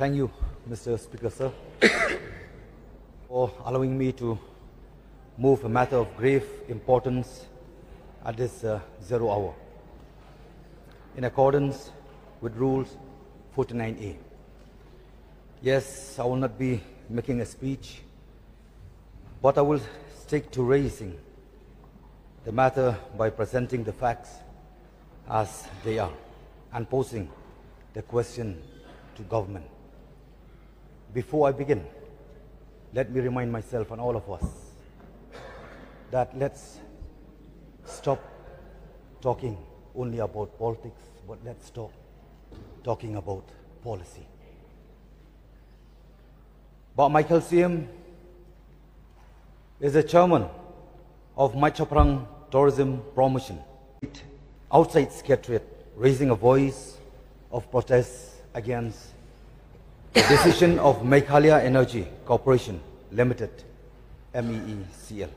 Thank you, Mr. Speaker, sir, for allowing me to move a matter of grave importance at this zero hour, in accordance with Rules 49A. Yes, I will not be making a speech, but I will stick to raising the matter by presenting the facts as they are and posing the question to government. Before I begin, let me remind myself and all of us that let's stop talking only about politics, but let's stop talking about policy. But Michael Siem is the chairman of Machaprang Tourism Promotion outside Secretariat, raising a voice of protest against the decision of Meghalaya Energy Corporation Limited, MEECL,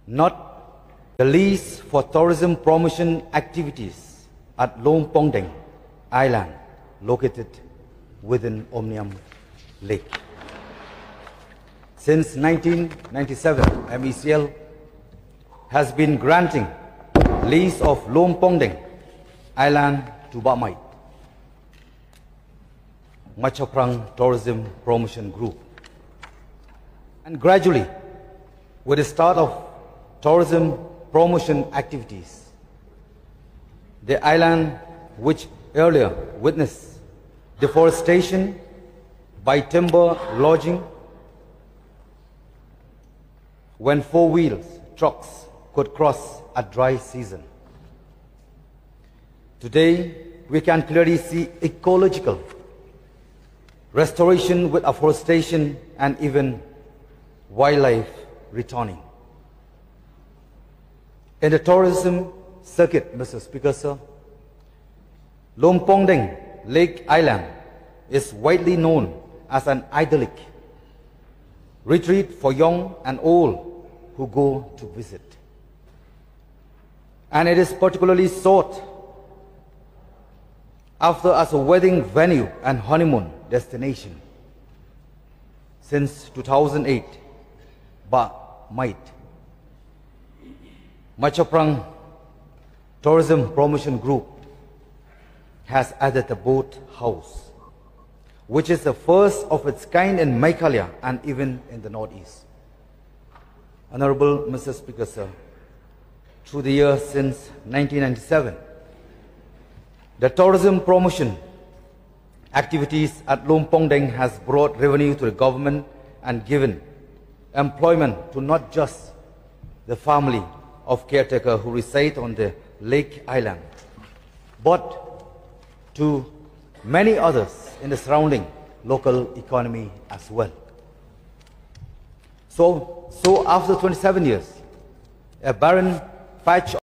not the lease for tourism promotion activities at Lom Pongdeng Island, located within Omnium Lake. Since 1997, MEECL has been granting lease of Lom Pongdeng Island to Bamait, Machaprang Tourism Promotion Group. And gradually, with the start of tourism promotion activities, the island, which earlier witnessed deforestation by timber logging, when four-wheels trucks could cross at dry season. Today, we can clearly see ecological restoration with afforestation and even wildlife returning. In the tourism circuit, Mr. Speaker, sir, Lom Pongdeng Lake Island is widely known as an idyllic retreat for young and old who go to visit. And it is particularly sought after as a wedding venue and honeymoon destination. Since 2008, Bamait, Machaprang Tourism Promotion Group has added a boat house, which is the first of its kind in Meghalaya and even in the Northeast. Honorable Mr. Speaker, sir, through the years since 1997, the tourism promotion activities at Lom Pongdeng has brought revenue to the government and given employment to not just the family of caretaker who reside on the lake island, but to many others in the surrounding local economy as well. So after 27 years, a barren patch